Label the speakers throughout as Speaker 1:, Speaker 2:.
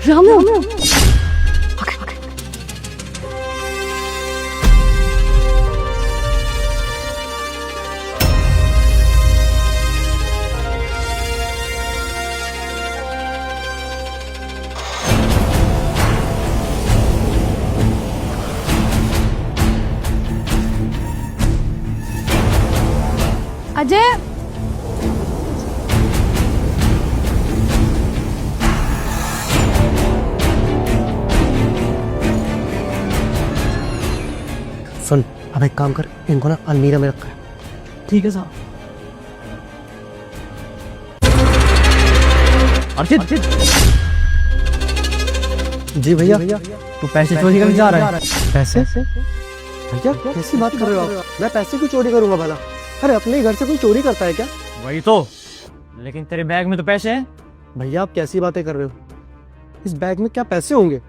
Speaker 1: रामू अजय,
Speaker 2: सुन, अब एक काम कर, इनको ना अलमीरा में रखा है।
Speaker 3: ठीक है साहब। अर्चित,
Speaker 2: जी भैया।
Speaker 3: तू पैसे चोरी करने जा रहा है?
Speaker 2: पैसे? भैया कैसी बात कर रहे हो आप? मैं पैसे क्यों चोरी करूंगा भला? अरे अपने ही घर से कोई चोरी करता है क्या?
Speaker 3: वही तो, लेकिन तेरे बैग में तो पैसे हैं।
Speaker 2: भैया आप कैसी बातें कर रहे हो? इस बैग में क्या पैसे होंगे?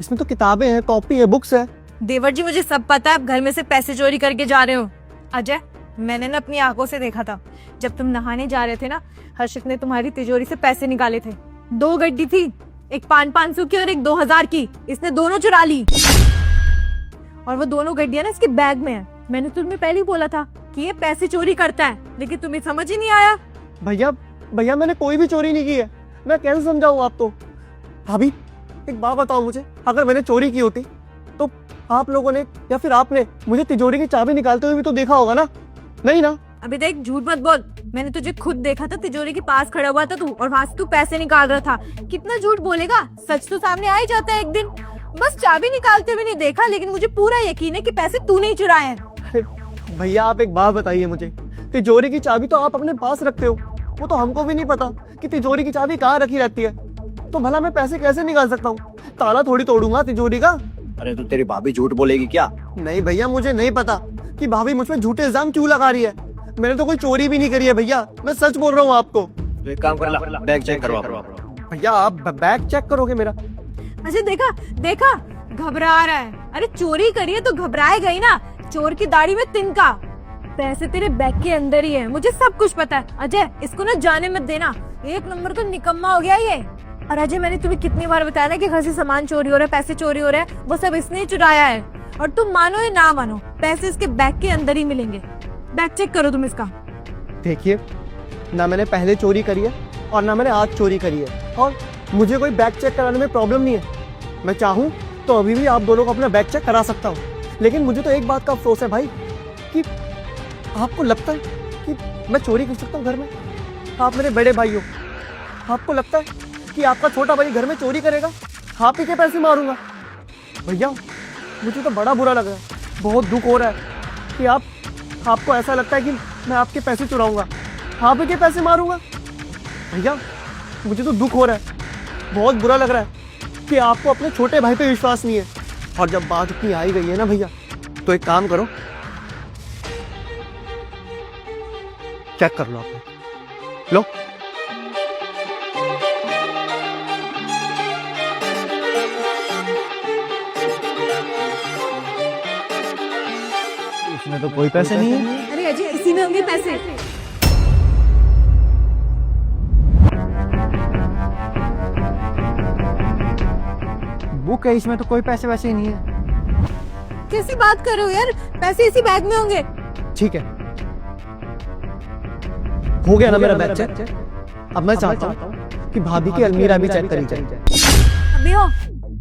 Speaker 2: इसमें तो किताबें हैं, कॉपी है, बुक्स है।
Speaker 1: देवर जी मुझे सब पता है, आप घर में से पैसे चोरी करके जा रहे हो। अजय, मैंने ना अपनी आंखों से देखा था, जब तुम नहाने जा रहे थे ना, हर्षित ने तुम्हारी तिजोरी से पैसे निकाले थे। 2 गड्डी थी, एक 500 की और एक 2000 की। इसने दोनों चुरा ली और वो दोनों गड्डियां ना इसके बैग में है। मैंने तुम्हें पहले ही बोला था कि ये पैसे चोरी करता है, लेकिन तुम्हें समझ ही नहीं आया।
Speaker 2: भैया मैंने कोई भी चोरी नहीं की है। मैं कैसे समझाऊं आपको? भाभी एक बात बताओ मुझे, अगर मैंने चोरी की होती तो आप लोगों ने या फिर आपने मुझे तिजोरी की चाबी निकालते हुए भी तो देखा होगा ना? नहीं ना?
Speaker 1: अभी देख, झूठ मत बोल। मैंने तुझे खुद देखा था, तिजोरी के पास खड़ा हुआ था तू, और वहां से तू पैसे निकाल रहा था। कितना झूठ बोलेगा? सच तो सामने आ ही जाता है एक दिन। बस चाबी निकालते हुए नहीं देखा, लेकिन मुझे पूरा यकीन है कि पैसे तूने ही चुराए हैं।
Speaker 2: भैया आप एक बात बताइए मुझे, तिजोरी की चाबी तो आप अपने पास रखते हो, वो तो हमको भी नहीं पता कि तिजोरी की चाबी कहाँ रखी रहती है। तो भला मैं पैसे कैसे निकाल सकता हूँ? ताला थोड़ी तोड़ूंगा तिजोरी का।
Speaker 4: अरे तो तेरी भाभी झूठ बोलेगी क्या?
Speaker 2: नहीं भैया, मुझे नहीं पता कि भाभी मुझ पे झूठे इल्जाम क्यों लगा रही है। मैंने तो कोई चोरी भी नहीं करी है भैया, मैं सच बोल रहा हूँ आपको।
Speaker 4: तो एक काम कर ला, बैग चेक करवा।
Speaker 2: भैया आप बैग चेक करोगे मेरा?
Speaker 1: अच्छा देखा घबरा रहा है। अरे चोरी करी है तो घबराएगा ही ना। चोर की दाढ़ी में तिनका। पैसे तेरे बैग के अंदर ही है, मुझे सब कुछ पता है। अजय, इसको ना जाने मत देना, एक नंबर का निकम्मा हो गया ये। और अजय, मैंने तुम्हें कितनी बार बताया ना कि घर से सामान चोरी हो रहा है, पैसे चोरी हो रहे हैं, वो सब इसने ही चुराया है। और तुम मानो या ना मानो, पैसे इसके बैग के अंदर ही मिलेंगे। बैग चेक करो तुम इसका।
Speaker 2: देखिए, ना मैंने पहले चोरी करी है और ना मैंने आज चोरी करी है, और मुझे कोई बैग चेक कराने में प्रॉब्लम नहीं है। मैं चाहूँ तो अभी भी आप दोनों को अपना बैग चेक करा सकता हूँ। लेकिन मुझे तो एक बात का अफसोस है भाई, कि आपको लगता है कि मैं चोरी कर सकता हूँ घर में? आप मेरे बड़े भाई हो, आपको लगता है कि आपका छोटा भाई घर में चोरी करेगा? आप ही के पैसे मारूंगा? भैया मुझे तो बड़ा बुरा लग रहा है, बहुत दुख हो रहा है कि आपको ऐसा लगता है कि मैं आपके पैसे चुराऊंगा, आप ही के पैसे मारूंगा। भैया मुझे तो दुख हो रहा है, बहुत बुरा लग रहा है कि आपको अपने छोटे भाई पे विश्वास नहीं है। और जब बात इतनी आई गई है ना भैया, तो एक काम करो, चेक कर लो आपने। लो,
Speaker 3: इसमें तो कोई पैसे नहीं है।
Speaker 1: अरे अजय, इसी में होंगे पैसे।
Speaker 3: बुक है, इसमें तो कोई पैसे वैसे ही नहीं है।
Speaker 1: कैसी बात कर रहे हो यार? पैसे इसी बैग में होंगे।
Speaker 2: ठीक है, हो गया ना मेरा बैग चेक। अब मैं चाहता हूँ कि भाभी की अलमीरा भी चेक करी जाए।
Speaker 1: अबे हो,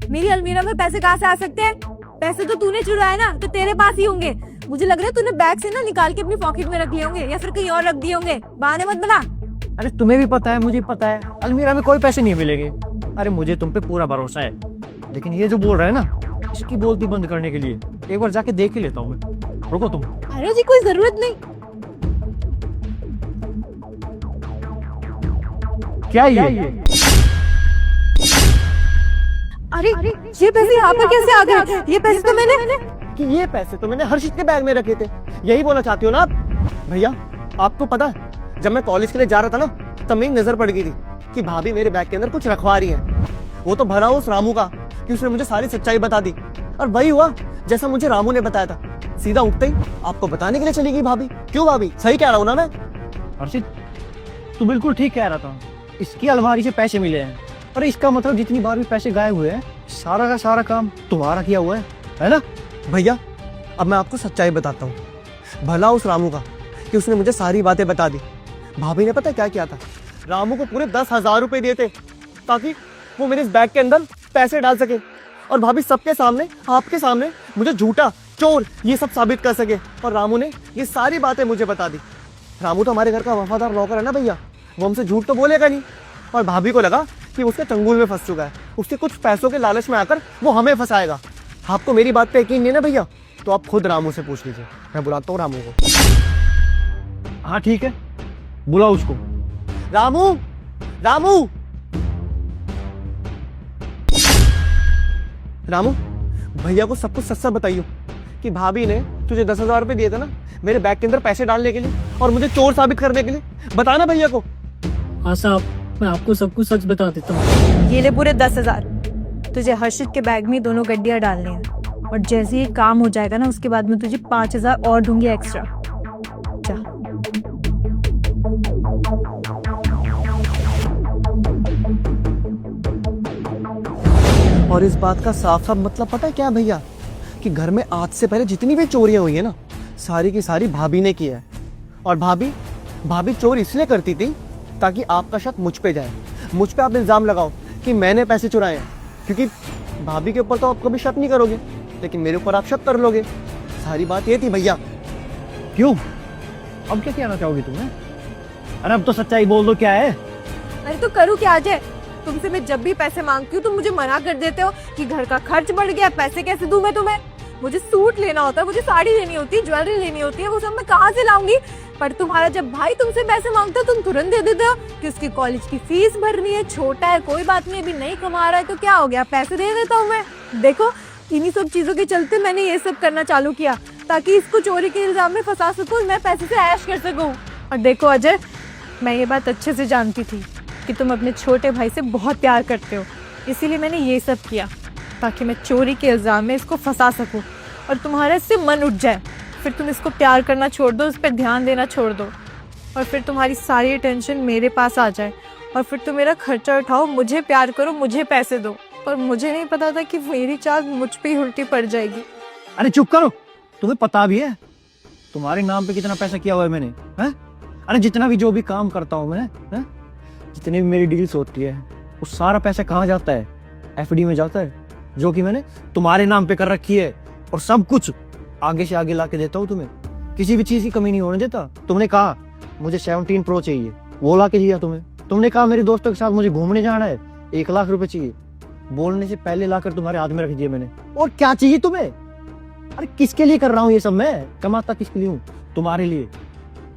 Speaker 1: मेरी अलमीरा में पैसे कहाँ से आ सकते हैं? पैसे तो तूने चुराए ना, तो तेरे पास ही होंगे। मुझे लग रहा है तूने बैग से ना निकाल के अपनी पॉकेट में रख लिए होंगे, या फिर कहीं और रख दिए होंगे। बहाने मत बना।
Speaker 3: अरे तुम्हें भी पता है, मुझे पता है, अलमीरा में कोई पैसे नहीं मिलेंगे। अरे मुझे तुम पे पूरा भरोसा है, लेकिन ये जो बोल रहा है ना, इसकी बोलती बंद करने के लिए एक बार जाके देख ही लेता हूँ मैं। रुको तुम।
Speaker 1: अरे जी, कोई जरूरत नहीं।
Speaker 3: क्या ये?
Speaker 1: अरे ये पैसे यहाँ पर कैसे आ गए? ये पैसे तो मैंने
Speaker 2: हर्षित के बैग में रखे थे। यही बोलना चाहती हो ना आप? भैया आपको पता है, जब मैं कॉलेज के लिए जा रहा था ना, तब मेरी नजर पड़ गई थी कि भाभी मेरे बैग के अंदर कुछ रखवा रही है। वो तो भरा उस रामू का कि उसने मुझे सारी सच्चाई बता दी, और वही हुआ जैसा मुझे रामू ने बताया था। सीधा उठते ही आपको बताने के लिए चली गई भाभी। क्यों भाभी, सही कह रहा हूँ ना मैं?
Speaker 3: हर्षित, तू बिल्कुल ठीक कह रहा था। इसकी अलमारी से पैसे मिले हैं, अरे इसका मतलब जितनी बार भी पैसे गायब हुए हैं सारा का सारा काम तुम्हारा किया हुआ है ना?
Speaker 2: भैया अब मैं आपको सच्चाई बताता हूँ। भला उस रामू का कि उसने मुझे सारी बातें बता दी। भाभी ने पता क्या किया था, रामू को पूरे 10,000 रुपए दिए थे ताकि वो मेरे इस बैग के अंदर पैसे डाल सके, और भाभी सबके सामने, आपके सामने मुझे झूठा, चोर ये सब साबित कर सके। और रामू ने ये सारी बातें मुझे बता दी। रामू तो हमारे घर का वफादार नौकर है ना भैया, वो हमसे झूठ तो बोलेगा नहीं। और भाभी को लगा कि उसके चंगुल में फंस चुका है, उसके कुछ पैसों के लालच में आकर वो हमें फंसाएगा। आपको मेरी बात पे यकीन नहीं है ना भैया, तो आप खुद रामू से पूछ लीजिए। मैं बुलाता हूँ रामू को।
Speaker 3: हाँ ठीक है, बुलाओ उसको।
Speaker 2: रामू, रामू, रामू, भैया को सब कुछ सच सच बताइयो कि भाभी ने तुझे 10,000 रुपए दिए थे ना मेरे बैग के अंदर पैसे डालने के लिए और मुझे चोर साबित करने के लिए। बताना भैया को।
Speaker 5: हाँ साहब, मैं आपको सब कुछ सच बता देता हूँ।
Speaker 1: ये ले पूरे 10,000। तुझे हर्षित के बैग में दोनों गड्डियां डालनी है, और जैसे ही काम हो जाएगा ना उसके बाद मैं तुझे 5,000 और दूंगी एक्स्ट्रा। जा।
Speaker 2: और इस बात का साफ साफ मतलब पता है क्या भैया, कि घर में आज से पहले जितनी भी चोरियां हुई है ना सारी की सारी भाभी ने की है। और भाभी चोर इसलिए करती थी ताकि आपका शक मुझ पे जाए, मुझ पे आप इल्जाम लगाओ कि मैंने पैसे चुराए हैं, क्योंकि भाभी के ऊपर तो आप कभी शक नहीं करोगे लेकिन मेरे ऊपर आप शक कर लोगे। सारी बात ये थी भैया।
Speaker 3: क्यों, अब क्या कहना चाहोगी तुम्हें? अरे अब तो सच्चाई बोल दो, क्या है?
Speaker 1: अरे तो करूँ क्या अजय? तुमसे मैं जब भी पैसे मांगती हूँ तुम मुझे मना कर देते हो कि घर का खर्च बढ़ गया, पैसे कैसे दूं मैं तुम्हें? मुझे सूट लेना होता है, मुझे साड़ी लेनी होती है, ज्वेलरी लेनी होती है, वो सब मैं कहाँ से लाऊंगी? पर तुम्हारा जब भाई तुमसे पैसे मांगता है तुम तुरंत दे देते हो कि उसकी कॉलेज की फीस भरनी है, छोटा है कोई बात नहीं, अभी नहीं कमा रहा है तो क्या हो गया, पैसे दे देता हूँ मैं। देखो इन्हीं सब चीजों के चलते मैंने ये सब करना चालू किया ताकि इसको चोरी के इल्जाम में फंसा सकूं, मैं पैसे से ऐश कर सकूं। और देखो अजय, मैं ये बात अच्छे से जानती थी कि तुम अपने छोटे भाई से बहुत प्यार करते हो, इसीलिए मैंने ये सब किया ताकि मैं चोरी के इल्जाम में इसको फंसा सकूं और तुम्हारा इससे मन उठ जाए। फिर तुम इसको प्यार करना छोड़ दो, उस पर ध्यान देना छोड़ दो, और फिर तुम्हारी सारी टेंशन मेरे पास आ जाए, और फिर तुम मेरा खर्चा उठाओ, मुझे प्यार करो, मुझे पैसे दो। पर मुझे नहीं पता था कि मेरी चाल मुझ पे ही उल्टी पड़ जाएगी।
Speaker 3: अरे चुप करो, तुम्हें पता भी है तुम्हारे नाम पे कितना पैसा किया हुआ है मैंने, हैं? अरे जितना भी जो भी काम करता हूँ मैं, हैं? जितनी भी मेरी डील्स होती है वो सारा पैसा कहाँ जाता है? एफडी में जाता है, जो कि मैंने तुम्हारे नाम पे कर रखी है, और सब कुछ आगे से आगे ला के देता हूँ तुम्हें, किसी भी चीज की कमी नहीं होने देता। तुमने कहा मुझे 17 प्रो चाहिए, वो ला के दिया तुम्हें। तुमने कहा मेरे दोस्तों के साथ मुझे घूमने जाना है, 1 लाख रुपए चाहिए, बोलने से पहले लाकर तुम्हारे हाथ में रख दिए मैंने। और क्या चाहिए तुम्हें? अरे किसके लिए कर रहा हूँ ये सब? मैं कमाता किसके लिए हूँ? तुम्हारे लिए।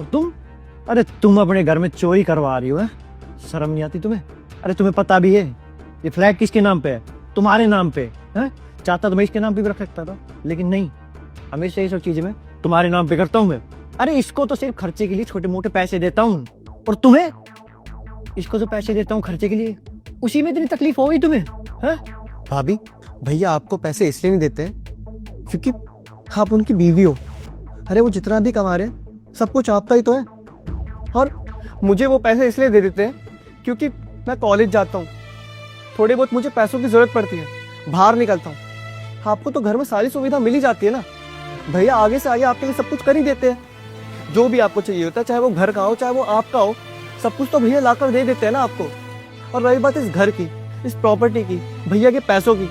Speaker 3: और तुम, अरे तुम अपने घर में चोरी करवा रही हो, है? शर्म नहीं आती तुम्हें? अरे तुम्हें पता भी है ये फ्लैट किसके नाम पे है? तुम्हारे नाम पे है। चाहता तो मैं इसके नाम पे भी रख सकता था, लेकिन नहीं, हमेशा ये सब चीजें मैं तुम्हारे नाम पे करता हूँ मैं। अरे इसको तो सिर्फ खर्चे के लिए छोटे मोटे पैसे देता हूँ, और तुम्हें इसको तो पैसे देता हूँ खर्चे के लिए, उसी में इतनी तकलीफ हो गई तुम्हें, है?
Speaker 2: भाभी, भैया आपको पैसे इसलिए नहीं देते हैं क्योंकि आप उनकी बीवी हो। अरे वो जितना भी कमा रहे हैं सब कुछ आपका ही तो है, और मुझे वो पैसे इसलिए दे देते हैं क्योंकि मैं कॉलेज जाता हूँ, थोड़ी बहुत मुझे पैसों की जरूरत पड़ती है, बाहर निकलता हूँ। आपको तो घर में सारी सुविधा मिल ही जाती है ना, भैया आगे से आगे आपके लिए सब कुछ कर ही देते हैं। जो भी आपको चाहिए होता है, चाहे वो घर का हो चाहे वो आपका हो, सब कुछ तो भैया लाकर दे देते हैं ना आपको। और रही बात इस घर की, इस प्रॉपर्टी की, भैया के पैसों की,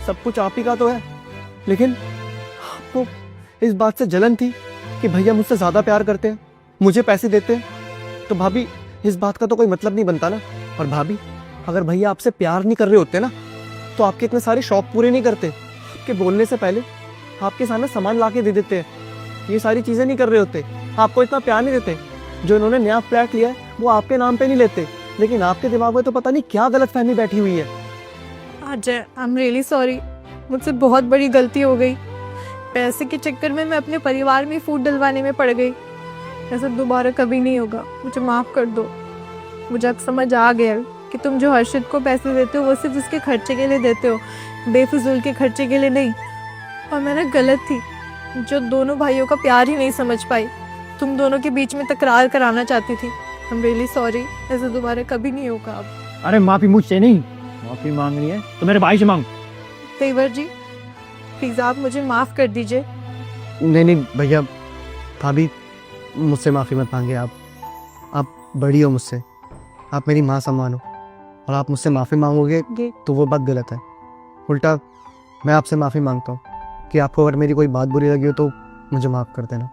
Speaker 2: सब कुछ आप ही का तो है। लेकिन आपको इस बात से जलन थी कि भैया मुझसे ज्यादा प्यार करते हैं, मुझे पैसे देते हैं, तो भाभी इस बात का तो कोई मतलब नहीं बनता ना। और भाभी अगर भैया आपसे प्यार नहीं कर रहे होते ना तो आपके इतने सारे शौक पूरे नहीं करते, आपके बोलने से पहले आपके सामने सामान ला के दे देते हैं, ये सारी चीजें नहीं कर रहे होते, आपको इतना प्यार नहीं देते। जो इन्होंने नया फ्लैट लिया है वो आपके नाम पे नहीं लेते, लेकिन आपके दिमाग में तो पता नहीं क्या गलतफहमी बैठी हुई है।
Speaker 1: Ajay, I am really sorry, मुझसे बहुत बड़ी गलती हो गई। पैसे के चक्कर में मैं अपने परिवार में फूट डलवाने में पड़ गई। ऐसा दोबारा कभी नहीं होगा, मुझे माफ कर दो। मुझे अब समझ आ गया कि तुम जो हर्षित को पैसे देते हो वो सिर्फ उसके खर्चे के लिए देते हो, बेफिजूल के खर्चे के लिए नहीं। और मैंने गलत थी जो दोनों भाइयों का प्यार ही नहीं समझ पाई, तुम दोनों के बीच में तकरार कराना चाहती थी। आई एम रियली सॉरी, ऐसा दोबारा कभी नहीं होगा अब।
Speaker 3: अरे माफी मुझसे नहीं, माफी मांगनी है तो मेरे भाई से मांग।
Speaker 1: तेवर जी प्लीज आप मुझे माफ कर दीजिए।
Speaker 2: नहीं नहीं भैया भाभी मुझसे माफ़ी मत मांगे। आप बड़ी हो मुझसे, आप मेरी माँ समान हो, और आप मुझसे माफ़ी मांगोगे तो वो बात गलत है। उल्टा मैं आपसे माफ़ी मांगता हूँ कि आपको अगर मेरी कोई बात बुरी लगी हो तो मुझे माफ़ कर देना।